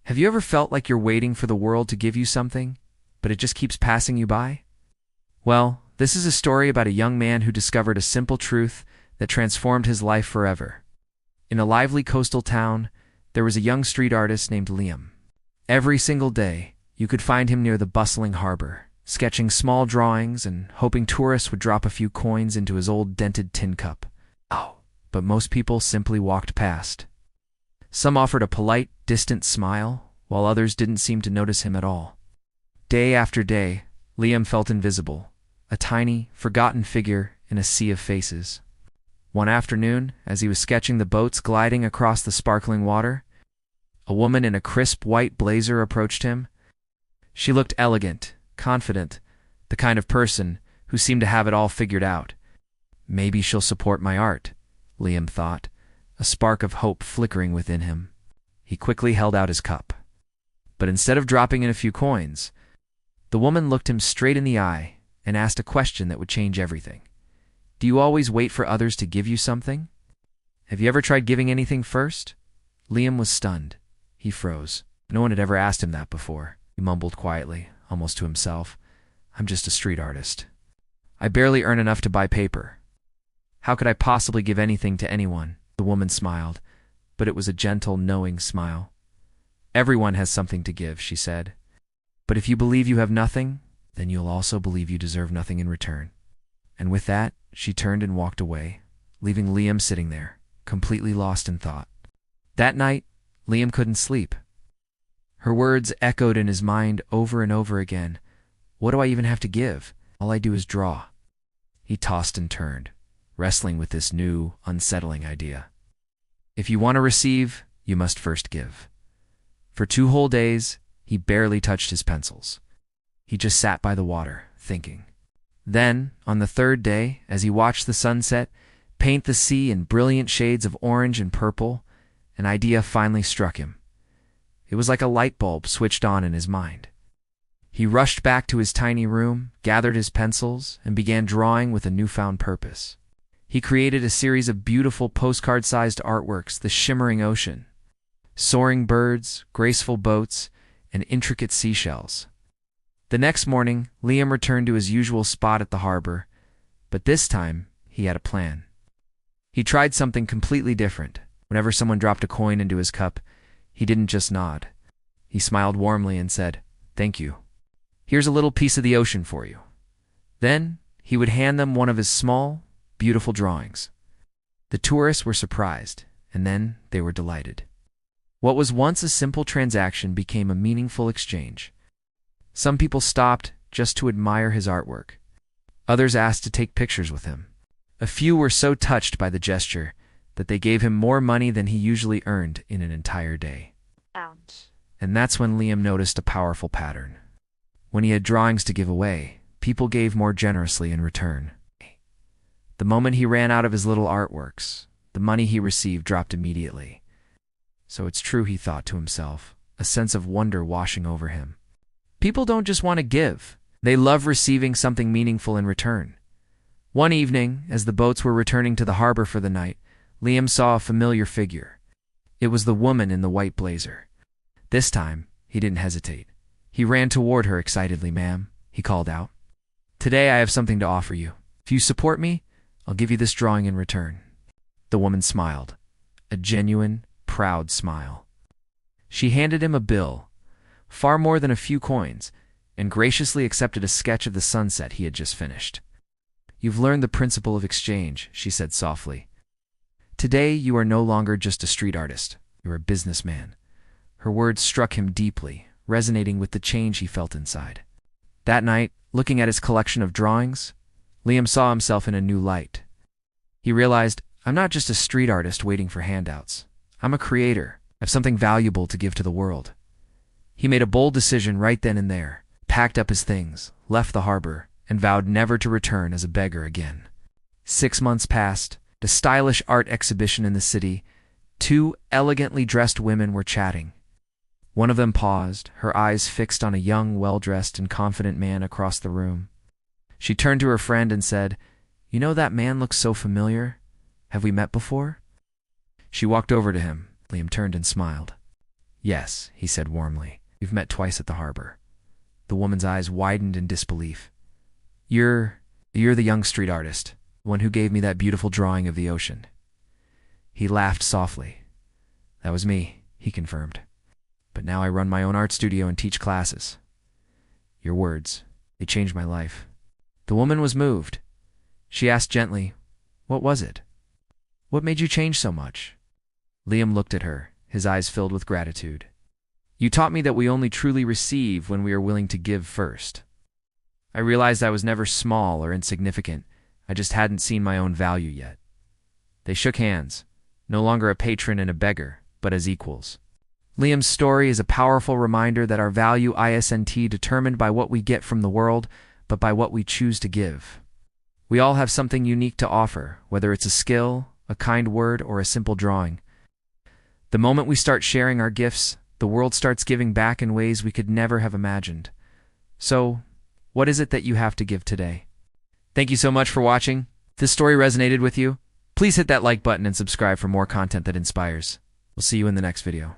Have you ever felt like you're waiting for the world to give you something, but it just keeps passing you by? Well, this is a story about a young man who discovered a simple truth that transformed his life forever. In a lively coastal town, there was a young street artist named Liam. Every single day, you could find him near the bustling harbor, sketching small drawings and hoping tourists would drop a few coins into his old dented tin cup. But most people simply walked past. Some offered a polite, distant smile, while others didn't seem to notice him at all. Day after day, Liam felt invisible, a tiny, forgotten figure in a sea of faces. One afternoon, as he was sketching the boats gliding across the sparkling water, a woman in a crisp white blazer approached him. She looked elegant, confident, the kind of person who seemed to have it all figured out. Maybe she'll support my art, Liam thought, a spark of hope flickering within him. He quickly held out his cup. But instead of dropping in a few coins, the woman looked him straight in the eye and asked a question that would change everything. Do you always wait for others to give you something? Have you ever tried giving anything first? Liam was stunned. He froze. No one had ever asked him that before. He mumbled quietly, almost to himself. I'm just a street artist. I barely earn enough to buy paper. How could I possibly give anything to anyone? The woman smiled, but it was a gentle, knowing smile. Everyone has something to give, she said. But if you believe you have nothing, then you'll also believe you deserve nothing in return. And with that, she turned and walked away, leaving Liam sitting there, completely lost in thought. That night, Liam couldn't sleep. Her words echoed in his mind over and over again. What do I even have to give? All I do is draw. He tossed and turned, wrestling with this new, unsettling idea. If you want to receive, you must first give. For 2 whole days, he barely touched his pencils. He just sat by the water, thinking. Then, on the 3rd day, as he watched the sunset paint the sea in brilliant shades of orange and purple, an idea finally struck him. It was like a light bulb switched on in his mind. He rushed back to his tiny room, gathered his pencils, and began drawing with a newfound purpose. He created a series of beautiful postcard-sized artworks, the shimmering ocean, soaring birds, graceful boats, and intricate seashells. The next morning, Liam returned to his usual spot at the harbor, but this time he had a plan. He tried something completely different. Whenever someone dropped a coin into his cup, he didn't just nod. He smiled warmly and said, "Thank you. Here's a little piece of the ocean for you." Then he would hand them one of his small, beautiful drawings. The tourists were surprised, and then they were delighted. What was once a simple transaction became a meaningful exchange. Some people stopped just to admire his artwork. Others asked to take pictures with him. A few were so touched by the gesture that they gave him more money than he usually earned in an entire day. Ouch. And that's when Liam noticed a powerful pattern. When he had drawings to give away, people gave more generously in return. The moment he ran out of his little artworks, the money he received dropped immediately. So it's true, he thought to himself, a sense of wonder washing over him. People don't just want to give. They love receiving something meaningful in return. One evening, as the boats were returning to the harbor for the night, Liam saw a familiar figure. It was the woman in the white blazer. This time, he didn't hesitate. He ran toward her excitedly. "Ma'am," he called out. "Today I have something to offer you. If you support me, I'll give you this drawing in return." The woman smiled, a genuine, proud smile. She handed him a bill, far more than a few coins, and graciously accepted a sketch of the sunset he had just finished. "You've learned the principle of exchange," she said softly. "Today you are no longer just a street artist. You're a businessman." Her words struck him deeply, resonating with the change he felt inside. That night, looking at his collection of drawings, Liam saw himself in a new light. He realized, I'm not just a street artist waiting for handouts. I'm a creator. I have something valuable to give to the world. He made a bold decision right then and there, packed up his things, left the harbor, and vowed never to return as a beggar again. 6 months passed. At a stylish art exhibition in the city, 2 elegantly dressed women were chatting. One of them paused, her eyes fixed on a young, well-dressed and confident man across the room. She turned to her friend and said, "You know, that man looks so familiar. Have we met before?" She walked over to him. Liam turned and smiled. Yes, he said warmly. We've met twice at the harbor. The woman's eyes widened in disbelief. You're the young street artist, the one who gave me that beautiful drawing of the ocean. He laughed softly. That was me, he confirmed. But now I run my own art studio and teach classes. Your words, they changed my life. The woman was moved. She asked gently, what was it? What made you change so much? Liam looked at her, his eyes filled with gratitude. You taught me that we only truly receive when we are willing to give first. I realized I was never small or insignificant. I just hadn't seen my own value yet. They shook hands, no longer a patron and a beggar, but as equals. Liam's story is a powerful reminder that our value isn't determined by what we get from the world, but by what we choose to give. We all have something unique to offer, whether it's a skill, a kind word, or a simple drawing. The moment we start sharing our gifts, the world starts giving back in ways we could never have imagined. So, what is it that you have to give today? Thank you so much for watching. If this story resonated with you, please hit that like button and subscribe for more content that inspires. We'll see you in the next video.